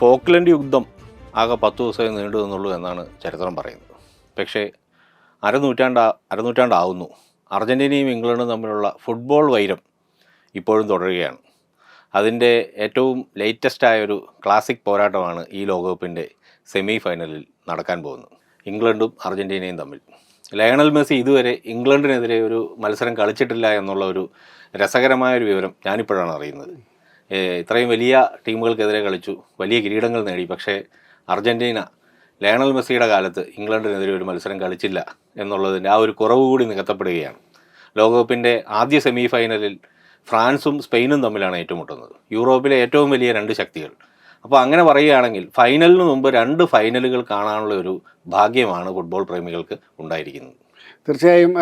Falkland യുദ്ധം ആകെ 10 ദിവസമേ നീണ്ടു നിന്നുള്ളൂ എന്നാണ് ചരിത്രം പറയുന്നത്. പക്ഷേ അരനൂറ്റാണ്ടാവുന്നു അർജൻറ്റീനയും ഇംഗ്ലണ്ടും തമ്മിലുള്ള ഫുട്ബോൾ വൈരം ഇപ്പോഴും തുടരുകയാണ്. അതിൻ്റെ ഏറ്റവും ലേറ്റസ്റ്റായൊരു ക്ലാസിക് പോരാട്ടമാണ് ഈ ലോകകപ്പിൻ്റെ സെമി ഫൈനലിൽ നടക്കാൻ പോകുന്നത്, ഇംഗ്ലണ്ടും അർജൻറ്റീനയും തമ്മിൽ. ലയണൽ മെസ്സി ഇതുവരെ ഇംഗ്ലണ്ടിനെതിരെ ഒരു മത്സരം കളിച്ചിട്ടില്ല എന്നുള്ള ഒരു രസകരമായൊരു വിവരം ഞാനിപ്പോഴാണ് അറിയുന്നത്. ഇത്രയും വലിയ ടീമുകൾക്കെതിരെ കളിച്ചു, വലിയ കിരീടങ്ങൾ നേടി. പക്ഷേ അർജൻറ്റീന ലയണൽ മെസ്സിയുടെ കാലത്ത് ഇംഗ്ലണ്ടിനെതിരെ ഒരു മത്സരം കളിച്ചില്ല എന്നുള്ളതിൻ്റെ ആ ഒരു കുറവ് കൂടി നികത്തപ്പെടുകയാണ്. ലോകകപ്പിൻ്റെ ആദ്യ സെമി ഫൈനലിൽ ഫ്രാൻസും സ്പെയിനും തമ്മിലാണ് ഏറ്റുമുട്ടുന്നത്, യൂറോപ്പിലെ ഏറ്റവും വലിയ രണ്ട് ശക്തികൾ. അപ്പോൾ അങ്ങനെ പറയുകയാണെങ്കിൽ ഫൈനലിന് മുമ്പ് 2 ഫൈനലുകൾ കാണാനുള്ള ഒരു ഭാഗ്യമാണ് ഫുട്ബോൾ പ്രേമികൾക്ക് ഉണ്ടായിരിക്കുന്നത്. തീർച്ചയായും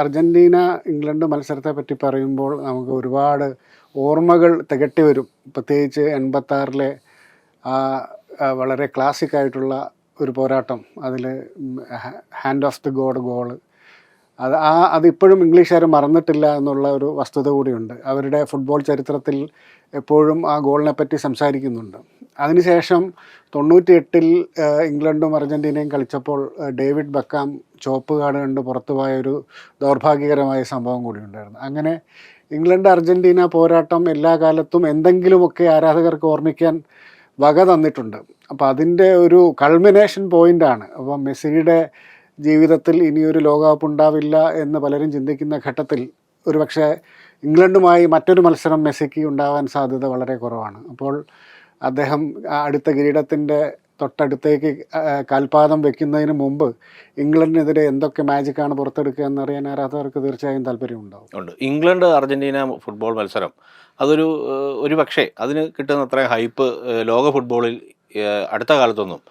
അർജൻറ്റീന ഇംഗ്ലണ്ട് മത്സരത്തെ പറ്റി പറയുമ്പോൾ നമുക്ക് ഒരുപാട് ഓർമ്മകൾ തികട്ടി വരും. പ്രത്യേകിച്ച് 86-ലെ വളരെ ക്ലാസിക് ആയിട്ടുള്ള ഒരു പോരാട്ടം, അതിൽ hand of the God goal, അതിപ്പോഴും ഇംഗ്ലീഷുകാർ മറന്നിട്ടില്ല എന്നുള്ള ഒരു വസ്തുത കൂടിയുണ്ട്. അവരുടെ ഫുട്ബോൾ ചരിത്രത്തിൽ എപ്പോഴും ആ ഗോളിനെ പറ്റി സംസാരിക്കുന്നുണ്ട്. അതിനുശേഷം 98-ൽ ഇംഗ്ലണ്ടും അർജൻറ്റീനയും കളിച്ചപ്പോൾ ഡേവിഡ് ബെക്കാം ചുവപ്പ് കാർഡ് കണ്ട് പുറത്തുപോയൊരു ദൗർഭാഗ്യകരമായ സംഭവം കൂടി ഉണ്ടായിരുന്നു. അങ്ങനെ ഇംഗ്ലണ്ട് അർജൻറ്റീന പോരാട്ടം എല്ലാ കാലത്തും എന്തെങ്കിലുമൊക്കെ ആരാധകർക്ക് ഓർമ്മിക്കാൻ വക തന്നിട്ടുണ്ട്. അപ്പോൾ അതിൻ്റെ ഒരു കൾമിനേഷൻ പോയിൻ്റാണ്. അപ്പോൾ മെസ്സിയുടെ ജീവിതത്തിൽ ഇനിയൊരു ലോകകപ്പ് ഉണ്ടാവില്ല എന്ന് പലരും ചിന്തിക്കുന്ന ഘട്ടത്തിൽ ഒരുപക്ഷെ ഇംഗ്ലണ്ടുമായി മറ്റൊരു മത്സരം മെസ്സിക്ക് ഉണ്ടാവാൻ സാധ്യത വളരെ കുറവാണ്. അപ്പോൾ അദ്ദേഹം അടുത്ത കിരീടത്തിൻ്റെ തൊട്ടടുത്തേക്ക് കാൽപാദം വെക്കുന്നതിന് മുമ്പ് ഇംഗ്ലണ്ടിനെതിരെ എന്തൊക്കെ മാജിക്കാണ് പുറത്തെടുക്കുക എന്നറിയാൻ ആരാധകർക്ക് തീർച്ചയായും താല്പര്യമുണ്ടാവും. ഇംഗ്ലണ്ട് അർജൻറ്റീന ഫുട്ബോൾ മത്സരം ഒരു പക്ഷേ അതിന് കിട്ടുന്ന അത്രയും ഹൈപ്പ് ലോക ഫുട്ബോളിൽ അടുത്ത കാലത്തൊന്നും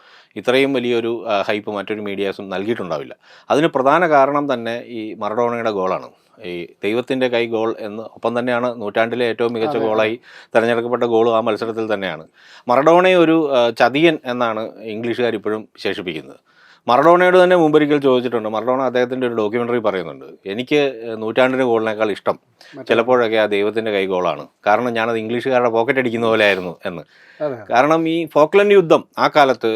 ഇത്രയും വലിയൊരു ഹൈപ്പ് മറ്റൊരു മീഡിയാസും നൽകിയിട്ടുണ്ടാവില്ല. അതിന് പ്രധാന കാരണം തന്നെ ഈ മറഡോണയുടെ ഗോളാണ്. ഈ ദൈവത്തിൻ്റെ കൈ ഗോൾ എന്ന്, ഒപ്പം തന്നെയാണ് നൂറ്റാണ്ടിലെ ഏറ്റവും മികച്ച ഗോളായി തിരഞ്ഞെടുക്കപ്പെട്ട ഗോളും ആ മത്സരത്തിൽ തന്നെയാണ്. മറഡോണയെ ഒരു ചതിയൻ എന്നാണ് ഇംഗ്ലീഷുകാർ ഇപ്പോഴും വിശേഷിപ്പിക്കുന്നത്. മറഡോണയോട് തന്നെ മുമ്പൊരിക്കൽ ചോദിച്ചിട്ടുണ്ട്. മറഡോണ അദ്ദേഹത്തിൻ്റെ ഒരു ഡോക്യുമെൻ്ററി പറയുന്നുണ്ട്, എനിക്ക് നൂറ്റാണ്ടിൻ്റെ ഗോളിനേക്കാൾ ഇഷ്ടം ചിലപ്പോഴൊക്കെ ആ ദൈവത്തിൻ്റെ കൈ ഗോളാണ്, കാരണം ഞാനത് ഇംഗ്ലീഷുകാരുടെ പോക്കറ്റ് അടിക്കുന്ന പോലെ ആയിരുന്നു എന്ന്. കാരണം ഈ ഫോക്ലൻഡ് യുദ്ധം ആ കാലത്ത്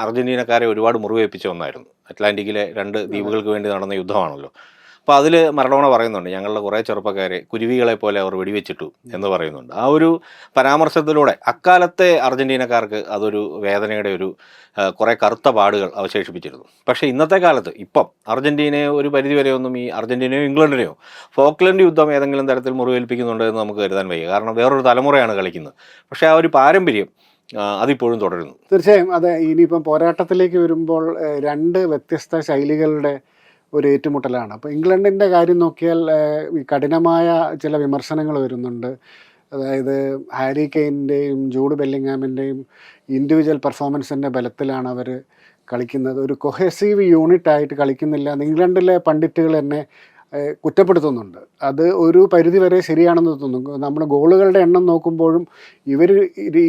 അർജൻറ്റീനക്കാരെ ഒരുപാട് മുറിവേൽപ്പിച്ച ഒന്നായിരുന്നു. അറ്റ്ലാന്റിക്കിലെ 2 ദ്വീപുകൾക്ക് വേണ്ടി നടന്ന യുദ്ധമാണല്ലോ. അപ്പോൾ അതിൽ മറഡോണ പറയുന്നുണ്ട്, ഞങ്ങളുടെ കുറേ ചെറുപ്പക്കാരെ കുരുവികളെ പോലെ അവർ വെടിവെച്ചിട്ടു എന്ന് പറയുന്നുണ്ട്. ആ ഒരു പരാമർശത്തിലൂടെ അക്കാലത്തെ അർജൻറ്റീനക്കാർക്ക് അതൊരു വേദനയുടെ ഒരു കുറേ കറുത്ത പാടുകൾ അവശേഷിപ്പിച്ചിരുന്നു. പക്ഷേ ഇന്നത്തെ കാലത്ത് ഇപ്പം അർജൻറ്റീനയെ ഒരു പരിധിവരെയൊന്നും ഈ അർജൻറ്റീനയോ ഇംഗ്ലണ്ടിനെയോ ഫോക്ലൻഡ് യുദ്ധം ഏതെങ്കിലും തരത്തിൽ മുറിവേൽപ്പിക്കുന്നുണ്ട് എന്ന് നമുക്ക് കരുതാൻ വയ്യ. കാരണം വേറൊരു തലമുറയാണ് കളിക്കുന്നത്. പക്ഷേ ആ ഒരു പാരമ്പര്യം അതിപ്പോഴും തുടരുന്നു. തീർച്ചയായും അതെ. ഇനിയിപ്പം പോരാട്ടത്തിലേക്ക് വരുമ്പോൾ 2 വ്യത്യസ്ത ശൈലികളുടെ ഒരു ഏറ്റുമുട്ടലാണ്. അപ്പോൾ ഇംഗ്ലണ്ടിൻ്റെ കാര്യം നോക്കിയാൽ കഠിനമായ ചില വിമർശനങ്ങൾ വരുന്നുണ്ട്. അതായത് ഹാരി കെയ്നിൻ്റെയും ജൂഡ് ബെല്ലിംഗ്ഹാമിൻ്റെയും ഇൻഡിവിജ്വൽ പെർഫോമൻസിൻ്റെ ബലത്തിലാണ് അവർ കളിക്കുന്നത്. ഒരു കൊഹസീവ് യൂണിറ്റായിട്ട് കളിക്കുന്നില്ല എന്ന് ഇംഗ്ലണ്ടിലെ പണ്ഡിറ്റുകൾ തന്നെ കുറ്റപ്പെടുത്തുന്നുണ്ട്. അത് ഒരു പരിധിവരെ ശരിയാണെന്ന് തോന്നുന്നു. നമ്മൾ ഗോളുകളുടെ എണ്ണം നോക്കുമ്പോഴും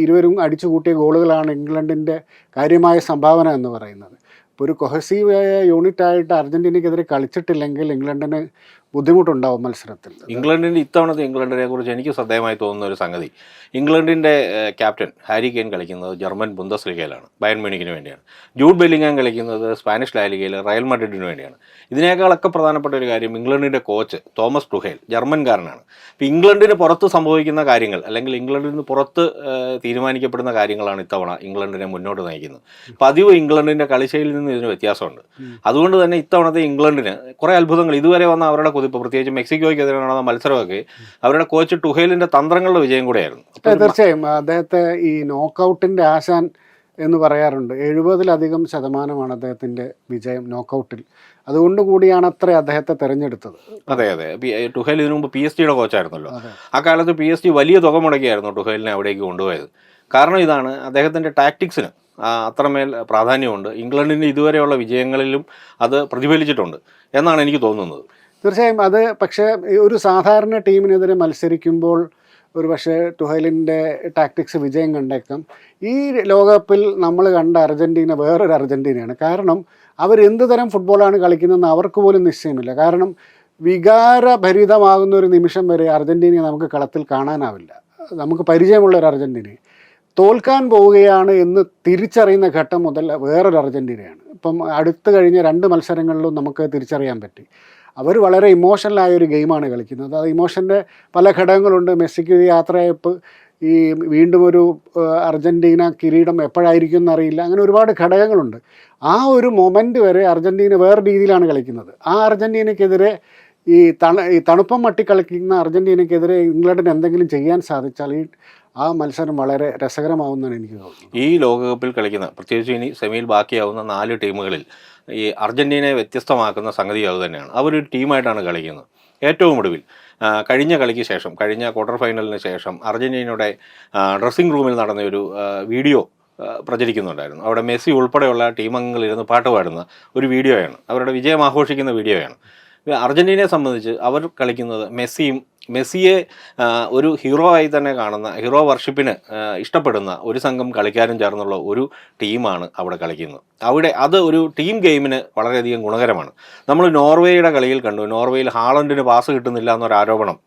ഇരുവരും അടിച്ചു കൂട്ടിയ ഗോളുകളാണ് ഇംഗ്ലണ്ടിൻ്റെ കാര്യമായ സംഭാവന എന്ന് പറയുന്നത്. ഇപ്പോൾ ഒരു കൊഹസീവായ യൂണിറ്റായിട്ട് അർജൻറ്റീനയ്ക്കെതിരെ കളിച്ചിട്ടില്ലെങ്കിൽ ഇംഗ്ലണ്ടിന് ബുദ്ധിമുട്ടുണ്ടാവും മത്സരത്തിൽ. ഇംഗ്ലണ്ടിൻ്റെ ഇത്തവണത്തെ ഇംഗ്ലണ്ടിനെ കുറിച്ച് എനിക്ക് ശ്രദ്ധേയമായി തോന്നുന്ന ഒരു സംഗതി, ഇംഗ്ലണ്ടിൻ്റെ ക്യാപ്റ്റൻ ഹാരി കെയ്ൻ കളിക്കുന്നത് ജർമ്മൻ ബുണ്ടസ് ലീഗയിലാണ്, ബയൺ മ്യൂണിക്കിന് വേണ്ടിയാണ്. ജൂഡ് ബെല്ലിംഗ്ഹാം കളിക്കുന്നത് സ്പാനിഷ് ലാ ലീഗയിൽ റയൽ മാഡ്രിഡിന് വേണ്ടിയാണ്. ഇതിനേക്കാളൊക്കെ പ്രധാനപ്പെട്ട ഒരു കാര്യം, ഇംഗ്ലണ്ടിൻ്റെ കോച്ച് തോമസ് ടുഹേൽ ജർമ്മൻകാരനാണ്. ഇപ്പോൾ ഇംഗ്ലണ്ടിന് പുറത്ത് സംഭവിക്കുന്ന കാര്യങ്ങൾ, അല്ലെങ്കിൽ ഇംഗ്ലണ്ടിന് പുറത്ത് തീരുമാനിക്കപ്പെടുന്ന കാര്യങ്ങളാണ് ഇത്തവണ ഇംഗ്ലണ്ടിനെ മുന്നോട്ട് നയിക്കുന്നത്. പതിവ് ഇംഗ്ലണ്ടിൻ്റെ കളിശൈലിയിൽ നിന്ന് ഇതിന് വ്യത്യാസമുണ്ട്. അതുകൊണ്ട് തന്നെ ഇത്തവണത്തെ ഇംഗ്ലണ്ടിന് കുറേ അത്ഭുതങ്ങൾ, ഇതുവരെ വന്ന അവരുടെ കുതിപ്പ്, പ്രത്യേകിച്ച് മെക്സിക്കോയ്ക്കെതിരെ നടന്ന മത്സരമൊക്കെ അവരുടെ കോച്ച് ടുഹേലിൻ്റെ തന്ത്രങ്ങളുടെ വിജയം കൂടെയായിരുന്നു. തീർച്ചയായും അദ്ദേഹത്തെ ഈ നോക്കൗട്ടിൻ്റെ ആശാൻ എന്ന് പറയാറുണ്ട്. 70% അദ്ദേഹത്തിൻ്റെ വിജയം നോക്കൗട്ടിൽ. അതുകൊണ്ട് കൂടിയാണ് അത്ര അദ്ദേഹത്തെ തിരഞ്ഞെടുത്തത്. അതെ. ടുഹേൽ ഇതിനു മുമ്പ് PSG കോച്ചായിരുന്നല്ലോ. ആ കാലത്ത് PSG വലിയ തുക മുടക്കിയായിരുന്നു ടുഹേലിനെ അവിടേക്ക് കൊണ്ടുപോയത്. കാരണം ഇതാണ്, അദ്ദേഹത്തിൻ്റെ ടാക്ടിക്സിന് അത്രമേൽ പ്രാധാന്യമുണ്ട്. ഇംഗ്ലണ്ടിന് ഇതുവരെയുള്ള വിജയങ്ങളിലും അത് പ്രതിഫലിച്ചിട്ടുണ്ട് എന്നാണ് എനിക്ക് തോന്നുന്നത്. തീർച്ചയായും അത്. പക്ഷേ ഒരു സാധാരണ ടീമിനെതിരെ മത്സരിക്കുമ്പോൾ ഒരു പക്ഷേ ടുഹേലിൻ്റെ ടാക്ടിക്സ് വിജയം കണ്ടേക്കാം. ഈ ലോകകപ്പിൽ നമ്മൾ കണ്ട അർജൻറ്റീന വേറൊരു അർജൻറ്റീനയാണ്. കാരണം അവരെന്ത് തരം ഫുട്ബോളാണ് കളിക്കുന്നതെന്ന് അവർക്ക് പോലും നിശ്ചയമില്ല. കാരണം വികാരഭരിതമാകുന്ന ഒരു നിമിഷം വരെ അർജൻറ്റീനയെ നമുക്ക് കളത്തിൽ കാണാനാവില്ല. നമുക്ക് പരിചയമുള്ള ഒരു അർജൻറ്റീനയെ തോൽക്കാൻ പോവുകയാണ് എന്ന് തിരിച്ചറിയുന്ന ഘട്ടം മുതൽ വേറൊരു അർജൻറ്റീനയാണ്. ഇപ്പം അടുത്ത് കഴിഞ്ഞ 2 മത്സരങ്ങളിലും നമുക്ക് തിരിച്ചറിയാൻ പറ്റി. അവർ വളരെ ഇമോഷണലായ ഒരു ഗെയിമാണ് കളിക്കുന്നത്. അത് ഇമോഷൻ്റെ പല ഘടകങ്ങളുണ്ട്. മെസ്സിക്ക് യാത്രയപ്പ്, ഈ വീണ്ടും ഒരു അർജൻറ്റീന കിരീടം എപ്പോഴായിരിക്കും എന്നറിയില്ല, അങ്ങനെ ഒരുപാട് ഘടകങ്ങളുണ്ട്. ആ ഒരു മൊമെൻ്റ് വരെ അർജൻറ്റീന വേറെ രീതിയിലാണ് കളിക്കുന്നത്. ആ അർജൻറ്റീനയ്ക്കെതിരെ ഈ തണുപ്പം മട്ടി കളിക്കുന്ന അർജൻറ്റീനയ്ക്കെതിരെ ഇംഗ്ലണ്ടിന് എന്തെങ്കിലും ചെയ്യാൻ സാധിച്ചാൽ ആ മത്സരം വളരെ രസകരമാവുമെന്നാണ് എനിക്ക് തോന്നുന്നത്. ഈ ലോകകപ്പിൽ കളിക്കുന്ന, പ്രത്യേകിച്ച് ഇനി സെമിയിൽ ബാക്കിയാവുന്ന 4 ടീമുകളിൽ ഈ അർജൻറ്റീനയെ വ്യത്യസ്തമാക്കുന്ന സംഗതി അത് തന്നെയാണ്. അവരൊരു ടീമായിട്ടാണ് കളിക്കുന്നത്. ഏറ്റവും ഒടുവിൽ കഴിഞ്ഞ കളിക്ക് ശേഷം, കഴിഞ്ഞ ക്വാർട്ടർ ഫൈനലിന് ശേഷം അർജൻറ്റീനയുടെ ഡ്രസ്സിംഗ് റൂമിൽ നടന്ന ഒരു വീഡിയോ പ്രചരിക്കുന്നുണ്ടായിരുന്നു. അവിടെ മെസ്സി ഉൾപ്പെടെയുള്ള ടീമംഗങ്ങളിരുന്ന് പാട്ട് പാടുന്ന ഒരു വീഡിയോയാണ്, അവരുടെ വിജയം ആഘോഷിക്കുന്ന വീഡിയോയാണ്. അർജൻറ്റീനയെ സംബന്ധിച്ച് അവർ കളിക്കുന്നത് മെസ്സിയെ ഒരു ഹീറോ ആയി തന്നെ കാണുന്ന, ഹീറോ വർഷിപ്പിന് ഇഷ്ടപ്പെടുന്ന ഒരു സംഘം കളിക്കാരും ചേർന്നുള്ള ഒരു ടീമാണ് അവിടെ കളിക്കുന്നത്. അവിടെ അത് ഒരു ടീം ഗെയിമിന് വളരെയധികം ഗുണകരമാണ്. നമ്മൾ നോർവേയുടെ കളിയിൽ കണ്ടു, നോർവേയിൽ ഹാളണ്ടിന് പാസ് കിട്ടുന്നില്ല എന്നൊരു ആരോപണം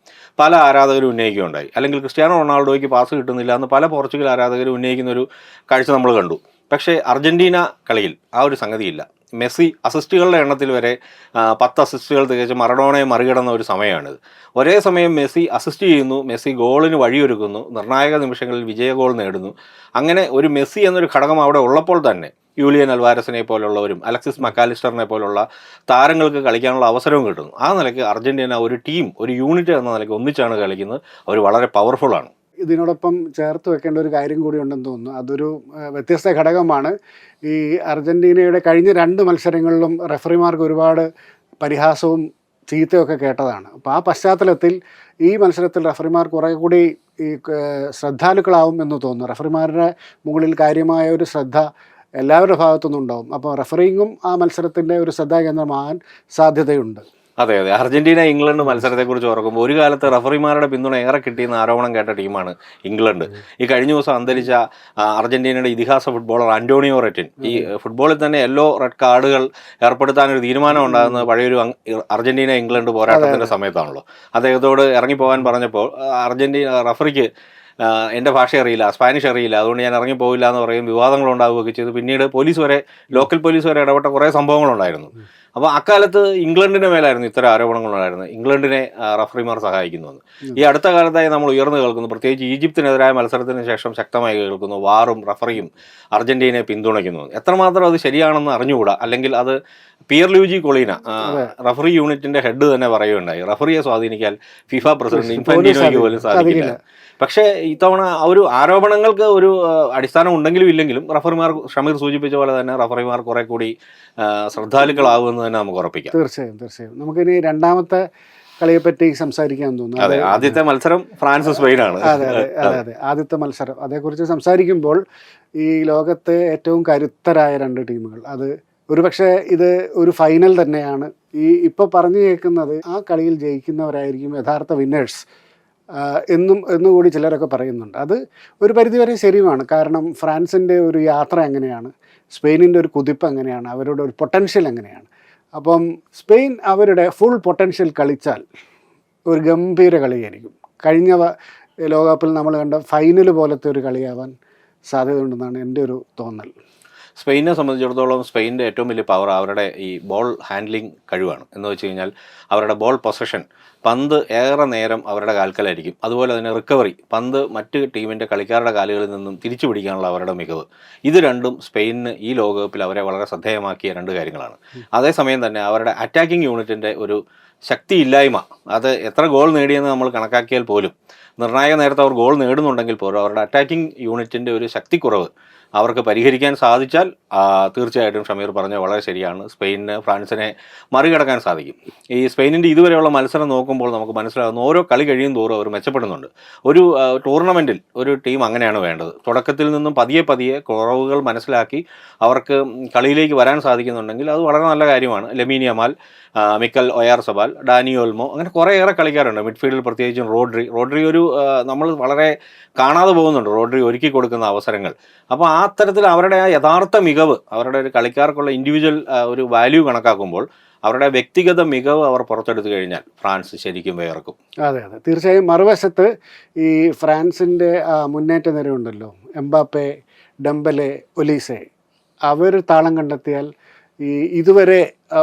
പല ആരാധകരും ഉന്നയിക്കുകയുണ്ടായി. അല്ലെങ്കിൽ ക്രിസ്ത്യാനോ റൊണാൾഡോയ്ക്ക് പാസ് കിട്ടുന്നില്ല എന്ന് പല പോർച്ചുഗൽ ആരാധകരും ഉന്നയിക്കുന്ന ഒരു കാഴ്ച നമ്മൾ കണ്ടു. പക്ഷേ അർജൻറ്റീന കളിയിൽ ആ ഒരു സംഗതിയില്ല. മെസ്സി അസിസ്റ്റുകളുടെ എണ്ണത്തിൽ വരെ 10 അസിസ്റ്റുകൾ തികച്ച് മറഡോണയെ മറികടന്ന ഒരു സമയമാണിത്. ഒരേ സമയം മെസ്സി അസിസ്റ്റ് ചെയ്യുന്നു, മെസ്സി ഗോളിന് വഴിയൊരുക്കുന്നു, നിർണായക നിമിഷങ്ങളിൽ വിജയ ഗോൾ നേടുന്നു. അങ്ങനെ ഒരു മെസ്സി എന്നൊരു ഘടകം അവിടെ ഉള്ളപ്പോൾ തന്നെ യൂലിയൻ അൽവാരസിനെ പോലുള്ളവരും അലക്സിസ് മക്കാലിസ്റ്ററിനെ പോലുള്ള താരങ്ങൾക്ക് കളിക്കാനുള്ള അവസരവും കിട്ടുന്നു. ആ നിലയ്ക്ക് അർജൻറ്റീന ഒരു ടീം, ഒരു യൂണിറ്റ് എന്ന നിലയ്ക്ക് ഒന്നിച്ചാണ് കളിക്കുന്നത്. അവർ വളരെ പവർഫുള്ളാണ്. ഇതിനോടൊപ്പം ചേർത്ത് വെക്കേണ്ട ഒരു കാര്യം കൂടി ഉണ്ടെന്ന് തോന്നുന്നു. അതൊരു വ്യത്യസ്ത ഘടകമാണ്. ഈ അർജൻറ്റീനയുടെ കഴിഞ്ഞ 2 മത്സരങ്ങളിലും റെഫറിമാർക്ക് ഒരുപാട് പരിഹാസവും ചീത്തയൊക്കെ കേട്ടതാണ്. അപ്പോൾ ആ പശ്ചാത്തലത്തിൽ ഈ മത്സരത്തിൽ റെഫറിമാർ കുറേ കൂടി ഈ ശ്രദ്ധാലുക്കളാവും എന്ന് തോന്നുന്നു. റെഫറിമാരുടെ മുകളിൽ കാര്യമായ ഒരു ശ്രദ്ധ എല്ലാവരുടെ ഭാഗത്തുനിന്നും ഉണ്ടാവും. അപ്പോൾ റെഫറിങ്ങും ആ മത്സരത്തിൻ്റെ ഒരു ശ്രദ്ധാകേന്ദ്രമാകാൻ സാധ്യതയുണ്ട്. അതെ, അർജന്റീന ഇംഗ്ലണ്ട് മത്സരത്തെക്കുറിച്ച് ഓർക്കുമ്പോൾ ഒരു കാലത്ത് റഫറിമാരുടെ പിന്തുണ ഏറെ കിട്ടിയെന്ന് ആരോപണം കേട്ട ടീമാണ് ഇംഗ്ലണ്ട്. ഈ കഴിഞ്ഞ ദിവസം അന്തരിച്ച അർജന്റീനയുടെ ഇതിഹാസ ഫുട്ബോളർ അന്റോണിയോ റെറ്റിൻ, ഈ ഫുട്ബോളിൽ തന്നെ യെല്ലോ റെഡ് കാർഡുകൾ ഏർപ്പെടുത്താനൊരു തീരുമാനം ഉണ്ടാകുന്നത് പഴയൊരു അർജന്റീന ഇംഗ്ലണ്ട് പോരാട്ടത്തിന്റെ സമയത്താണല്ലോ. അദ്ദേഹത്തോട് ഇറങ്ങിപ്പോകാൻ പറഞ്ഞപ്പോൾ അർജന്റീന റഫറിക്ക് എൻ്റെ ഭാഷ അറിയില്ല, സ്പാനിഷ് അറിയില്ല, അതുകൊണ്ട് ഞാൻ ഇറങ്ങിപ്പോവില്ല എന്ന് പറയും, വിവാദങ്ങൾ ഉണ്ടാവുകയൊക്കെ ചെയ്തു. പിന്നീട് ലോക്കൽ പോലീസ് വരെ ഇടപെട്ട കുറേ സംഭവങ്ങളുണ്ടായിരുന്നു. അപ്പോൾ അക്കാലത്ത് ഇംഗ്ലണ്ടിൻ്റെ മേലായിരുന്നു ഇത്തരം ആരോപണങ്ങളുണ്ടായിരുന്നത്, ഇംഗ്ലണ്ടിനെ റഫറിമാർ സഹായിക്കുന്നുവെന്ന്. ഈ അടുത്ത കാലത്തായി നമ്മൾ ഉയർന്നു കേൾക്കുന്നു, പ്രത്യേകിച്ച് ഈജിപ്തിനെതിരായ മത്സരത്തിന് ശേഷം ശക്തമായി കേൾക്കുന്നു, വാറും റഫറിയും അർജന്റീനയെ പിന്തുണയ്ക്കുന്നു. എത്രമാത്രം അത് ശരിയാണെന്ന് അറിഞ്ഞുകൂടാ. അല്ലെങ്കിൽ അത് പിയർ ലൂജി കൊളീന, റഫറി യൂണിറ്റിന്റെ ഹെഡ് തന്നെ പറയുകയുണ്ടായി, റഫറിയെ സ്വാധീനിക്കാൻ ഫിഫ പ്രസിഡന്റ് ഇൻഫാന്റിനോയ്ക്ക് പോലും സാധിക്കില്ല. പക്ഷേ ഇത്തവണ ഒരു ആരോപണങ്ങൾക്ക് ഒരു അടിസ്ഥാനം ഉണ്ടെങ്കിലും ഇല്ലെങ്കിലും റഫറിമാർ, ഷമീർ സൂചിപ്പിച്ച പോലെ തന്നെ റഫറിമാർ കുറെ കൂടി ശ്രദ്ധാലുക്കളാകുമെന്ന് തന്നെ നമുക്ക് ഉറപ്പിക്കാം. തീർച്ചയായും. നമുക്കിനി രണ്ടാമത്തെ കളിയെപ്പറ്റി സംസാരിക്കാൻ തോന്നുന്നു. അതെ, ആദ്യത്തെ മത്സരം ഫ്രാൻസ് സ്പെയിനാണ്. അതെ, ആദ്യത്തെ മത്സരം. അതേക്കുറിച്ച് സംസാരിക്കുമ്പോൾ ഈ ലോകത്തെ ഏറ്റവും കരുത്തരായ 2 ടീമുകൾ, അത് ഒരുപക്ഷെ ഇത് ഒരു ഫൈനൽ തന്നെയാണ്. ഇപ്പോൾ പറഞ്ഞു കേൾക്കുന്നത് ആ കളിയിൽ ജയിക്കുന്നവരായിരിക്കും യഥാർത്ഥ വിന്നേഴ്സ് എന്നുകൂടി ചിലരൊക്കെ പറയുന്നുണ്ട്. അത് ഒരു പരിധിവരെ ശരിയുമാണ്. കാരണം ഫ്രാൻസിൻ്റെ ഒരു യാത്ര എങ്ങനെയാണ്, സ്പെയിനിൻ്റെ ഒരു കുതിപ്പ് എങ്ങനെയാണ്, അവരുടെ ഒരു പൊട്ടൻഷ്യൽ എങ്ങനെയാണ്. അപ്പം സ്പെയിൻ അവരുടെ ഫുൾ പൊട്ടൻഷ്യൽ കളിച്ചാൽ ഒരു ഗംഭീര കളിയായിരിക്കും. കഴിഞ്ഞ ലോകകപ്പിൽ നമ്മൾ കണ്ട ഫൈനൽ പോലത്തെ ഒരു കളിയാവാൻ സാധ്യതയുണ്ടെന്നാണ് എൻ്റെ ഒരു തോന്നൽ. സ്പെയിനെ സംബന്ധിച്ചിടത്തോളം സ്പെയിനിൻ്റെ ഏറ്റവും വലിയ പവർ അവരുടെ ഈ ബോൾ ഹാൻഡ്ലിംഗ് കഴിവാണ്. എന്ന് വെച്ച് കഴിഞ്ഞാൽ അവരുടെ ബോൾ പൊസഷൻ, പന്ത് ഏറെ നേരം അവരുടെ കാൽക്കലായിരിക്കും. അതുപോലെ തന്നെ റിക്കവറി, പന്ത് മറ്റ് ടീമിൻ്റെ കളിക്കാരുടെ കാലുകളിൽ നിന്നും തിരിച്ചു പിടിക്കാനുള്ള അവരുടെ മികവ്, ഇത് രണ്ടും സ്പെയിനിന് ഈ ലോകകപ്പിൽ അവരെ വളരെ ശ്രദ്ധേയമാക്കിയ 2 കാര്യങ്ങളാണ്. അതേസമയം തന്നെ അവരുടെ അറ്റാക്കിംഗ് യൂണിറ്റിൻ്റെ ഒരു ശക്തിയില്ലായ്മ, അത് എത്ര ഗോൾ നേടിയെന്ന് നമ്മൾ കണക്കാക്കിയാൽ പോലും, നിർണായക നേരത്തെ അവർ ഗോൾ നേടുന്നുണ്ടെങ്കിൽ പോലും അവരുടെ അറ്റാക്കിംഗ് യൂണിറ്റിൻ്റെ ഒരു ശക്തിക്കുറവ് അവർക്ക് പരിഹരിക്കാൻ സാധിച്ചാൽ തീർച്ചയായിട്ടും ഷമീർ പറഞ്ഞ വളരെ ശരിയാണ്, സ്പെയിനിന് ഫ്രാൻസിനെ മറികടക്കാൻ സാധിക്കും. ഈ സ്പെയിനിൻ്റെ ഇതുവരെയുള്ള മത്സരം നോക്കുമ്പോൾ നമുക്ക് മനസ്സിലാകുന്ന ഓരോ കളി കഴിയും തോറും അവർ മെച്ചപ്പെടുന്നുണ്ട്. ഒരു ടൂർണമെൻറ്റിൽ ഒരു ടീം അങ്ങനെയാണ് വേണ്ടത്. തുടക്കത്തിൽ നിന്നും പതിയെ കുറവുകൾ മനസ്സിലാക്കി അവർക്ക് കളിയിലേക്ക് വരാൻ സാധിക്കുന്നുണ്ടെങ്കിൽ അത് വളരെ നല്ല കാര്യമാണ്. ലെമീൻ യമാൽ, മിക്കൽ ഒയാർസബാൽ, ഡാനി ഓൾമോ, അങ്ങനെ കുറേയേറെ കളിക്കാരുണ്ട്. മിഡ്ഫീൽഡിൽ പ്രത്യേകിച്ചും റോഡ്രി ഒരു നമ്മൾ വളരെ കാണാതെ പോകുന്നുണ്ട്, റോഡ്രി ഒരുക്കി കൊടുക്കുന്ന അവസരങ്ങൾ. അപ്പോൾ ആ തരത്തിൽ അവരുടെ ആ യഥാർത്ഥ മികവ്, അവരുടെ ഒരു കളിക്കാർക്കുള്ള ഇൻഡിവിജ്വൽ ഒരു വാല്യൂ കണക്കാക്കുമ്പോൾ അവരുടെ വ്യക്തിഗത മികവ് അവർ പുറത്തെടുത്തു കഴിഞ്ഞാൽ ഫ്രാൻസ് ശരിക്കും വേർക്കും. അതെ അതെ തീർച്ചയായും. മറുവശത്ത് ഈ ഫ്രാൻസിൻ്റെ മുന്നേറ്റ നിരയുണ്ടല്ലോ, എംബാപ്പെ, ഡെമ്പലെ, ഒലീസെ, അവർ താളം കണ്ടെത്തിയാൽ ഈ ഇതുവരെ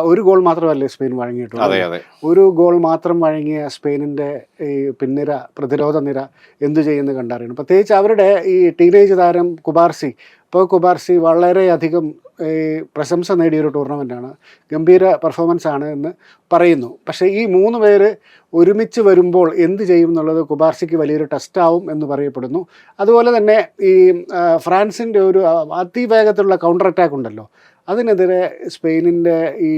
ഒരു ഗോൾ മാത്രമല്ലേ സ്പെയിൻ വഴങ്ങിയിട്ടുള്ളൂ. അതെ അതെ ഒരു ഗോൾ മാത്രം വഴങ്ങിയ സ്പെയിനിൻ്റെ ഈ പിൻനിര, പ്രതിരോധ നിര എന്തു ചെയ്യുന്നത് കണ്ടറിയണം. പ്രത്യേകിച്ച് അവരുടെ ഈ ടീനേജ് താരം കുബാർസി, ഇപ്പോൾ കുബാർസി വളരെയധികം പ്രശംസ നേടിയൊരു ടൂർണമെൻറ്റാണ്, ഗംഭീര പെർഫോമൻസ് ആണ് എന്ന് പറയുന്നു. പക്ഷേ ഈ 3 പേര് ഒരുമിച്ച് വരുമ്പോൾ എന്ത് ചെയ്യും എന്നുള്ളത് കുബാർസിക്ക് വലിയൊരു ടെസ്റ്റാവും എന്ന് പറയപ്പെടുന്നു. അതുപോലെ തന്നെ ഈ ഫ്രാൻസിൻ്റെ ഒരു അതിവേഗത്തിലുള്ള കൗണ്ടർ അറ്റാക്ക് ഉണ്ടല്ലോ, അതിനെതിരെ സ്പെയിനിൻ്റെ ഈ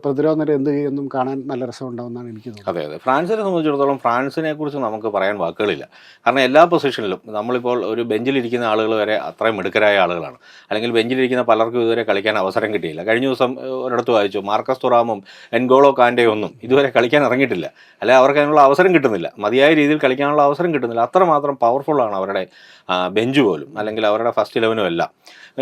പ്രതിരോധ നിര എന്ത് ചെയ്യുമെന്നും കാണാൻ നല്ല രസമുണ്ടാവുമെന്നാണ് എനിക്ക് തോന്നുന്നത്. അതെ അതെ ഫ്രാൻസിനെ സംബന്ധിച്ചിടത്തോളം ഫ്രാൻസിനെ കുറിച്ച് നമുക്ക് പറയാൻ വാക്കുകളില്ല. കാരണം എല്ലാ പൊസിഷനിലും നമ്മളിപ്പോൾ ഒരു ബെഞ്ചിലിരിക്കുന്ന ആളുകൾ വരെ അത്രയും മിടുക്കരായ ആളുകളാണ്. അല്ലെങ്കിൽ ബെഞ്ചിലിരിക്കുന്ന പലർക്കും ഇതുവരെ കളിക്കാൻ അവസരം കിട്ടിയില്ല. കഴിഞ്ഞ ദിവസം ഒരിടത്ത് വായിച്ചു, മാർക്കസ് തുറാമും എൻഗോളോ കാൻഡേ ഒന്നും ഇതുവരെ കളിക്കാൻ ഇറങ്ങിയിട്ടില്ല. അല്ലെങ്കിൽ അവർക്ക് അതിനുള്ള അവസരം കിട്ടുന്നില്ല, മതിയായ രീതിയിൽ കളിക്കാനുള്ള അവസരം കിട്ടുന്നില്ല. അത്രമാത്രം പവർഫുള്ളാണ് അവരുടെ ബെഞ്ച് പോലും, അല്ലെങ്കിൽ അവരുടെ ഫസ്റ്റ് 11 എല്ലാം.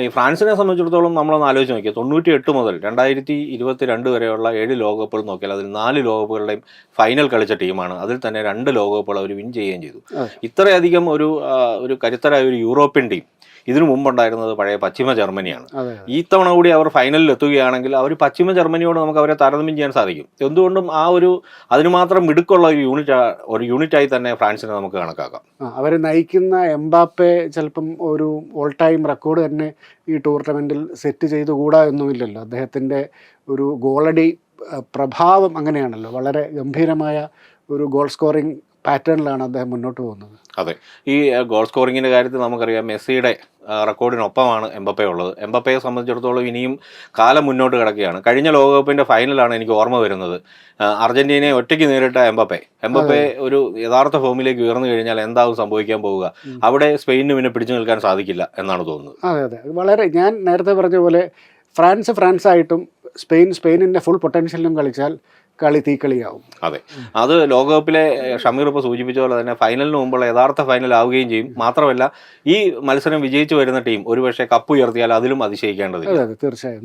ഈ ഫ്രാൻസിനെ സംബന്ധിച്ചിടത്തോളം നമ്മളൊന്ന് ആലോചിച്ച് നോക്കിയാൽ 98 മുതൽ 2022 വരെയുള്ള 7 ലോകകപ്പുകൾ നോക്കിയാൽ അതിൽ 4 ലോകകപ്പുകളുടെയും ഫൈനൽ കളിച്ച ടീമാണ്. അതിൽ തന്നെ 2 ലോകകപ്പുകൾ അവർ വിൻ ചെയ്യുകയും ചെയ്തു. ഇത്രയധികം ഒരു കരുത്തരായ ഒരു യൂറോപ്യൻ ടീം ഇതിനു മുമ്പുണ്ടായിരുന്നത് പഴയ പശ്ചിമ ജർമ്മനിയാണ്. ഈ തവണ കൂടി അവർ ഫൈനലിൽ എത്തുകയാണെങ്കിൽ അവർ പശ്ചിമ ജർമ്മനിയോട് നമുക്ക് അവരെ താരതമ്യം ചെയ്യാൻ സാധിക്കും. എന്തുകൊണ്ടും അതിന് മാത്രം മിടുക്കുള്ള ഒരു യൂണിറ്റായി തന്നെ ഫ്രാൻസിനെ നമുക്ക് കണക്കാക്കാം. അവർ നയിക്കുന്ന എംബാപ്പെ ചിലപ്പം ഒരു ഓൾ ടൈം റെക്കോർഡ് തന്നെ ഈ ടൂർണമെൻറ്റിൽ സെറ്റ് ചെയ്തുകൂടാ എന്നുമില്ലല്ലോ. അദ്ദേഹത്തിൻ്റെ ഒരു ഗോളടി പ്രഭാവം അങ്ങനെയാണല്ലോ, വളരെ ഗംഭീരമായ ഒരു ഗോൾ സ്കോറിംഗ് പാറ്റേണിലാണ് അദ്ദേഹം മുന്നോട്ട് പോകുന്നത്. അതെ, ഈ ഗോൾ സ്കോറിങ്ങിൻ്റെ കാര്യത്തിൽ നമുക്കറിയാം മെസ്സിയുടെ റെക്കോർഡിനൊപ്പമാണ് എംബപ്പെ ഉള്ളത്. എംബപ്പയെ സംബന്ധിച്ചിടത്തോളം ഇനിയും കാലം മുന്നോട്ട് കിടക്കുകയാണ്. കഴിഞ്ഞ ലോകകപ്പിൻ്റെ ഫൈനലാണ് എനിക്ക് ഓർമ്മ വരുന്നത്, അർജന്റീനയെ ഒറ്റയ്ക്ക് നേരിട്ട എംബപ്പെ ഒരു യഥാർത്ഥ ഫോമിലേക്ക് ഉയർന്നു കഴിഞ്ഞാൽ എന്താവും സംഭവിക്കാൻ പോവുക, അവിടെ സ്പെയിനിന് പിന്നെ പിടിച്ചു നിൽക്കാൻ സാധിക്കില്ല എന്നാണ് തോന്നുന്നത്. അതെ അതെ വളരെ, ഞാൻ നേരത്തെ പറഞ്ഞ പോലെ ഫ്രാൻസായിട്ടും സ്പെയിനിൻ്റെ ഫുൾ പൊട്ടൻഷ്യലിലും കളിച്ചാൽ കളി തീക്കളിയാവും. അതെ, അത് ലോകകപ്പിലെ ഷമീർ ഇപ്പോൾ സൂചിപ്പിച്ച പോലെ തന്നെ ഫൈനലിന് മുമ്പുള്ള യഥാർത്ഥ ഫൈനൽ ആവുകയും ചെയ്യും. മാത്രമല്ല ഈ മത്സരം വിജയിച്ചു വരുന്ന ടീം ഒരുപക്ഷെ കപ്പ് ഉയർത്തിയാൽ അതിലും അതിശയിക്കേണ്ടതില്ല. തീർച്ചയായും.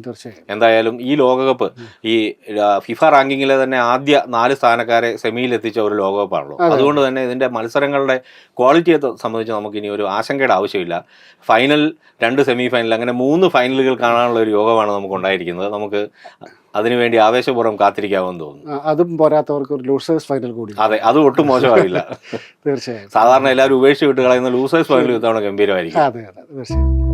എന്തായാലും ഈ ലോകകപ്പ് ഈ ഫിഫ റാങ്കിങ്ങിലെ തന്നെ ആദ്യ 4 സ്ഥാനക്കാരെ സെമിയിൽ എത്തിച്ച ഒരു ലോകകപ്പാണല്ലോ. അതുകൊണ്ട് തന്നെ ഇതിൻ്റെ മത്സരങ്ങളുടെ ക്വാളിറ്റിയെ സംബന്ധിച്ച് നമുക്ക് ഇനി ഒരു ആശങ്കയുടെ ആവശ്യമില്ല. ഫൈനൽ, 2 സെമി ഫൈനൽ, അങ്ങനെ 3 ഫൈനലുകൾ കാണാനുള്ള ഒരു യോഗമാണ് നമുക്ക് ഉണ്ടായിരിക്കുന്നത്. നമുക്ക് അതിനുവേണ്ടി ആവേശപൂർവ്വം കാത്തിരിക്കാമെന്ന് തോന്നുന്നു. അതും പോരാത്തവർക്ക് ഒരു ലൂസേഴ്സ് ഫൈനൽ കൂടി. അതെ, അത് ഒട്ടും മോശമാവില്ല. തീർച്ചയായും. സാധാരണ എല്ലാവരും ഉപേക്ഷിച്ച് വിട്ട് കളയുന്ന ലൂസേഴ്സ് ഫൈനൽ ഇത്തവണ ഗംഭീരമായിരിക്കും. അതെ തീർച്ചയായും.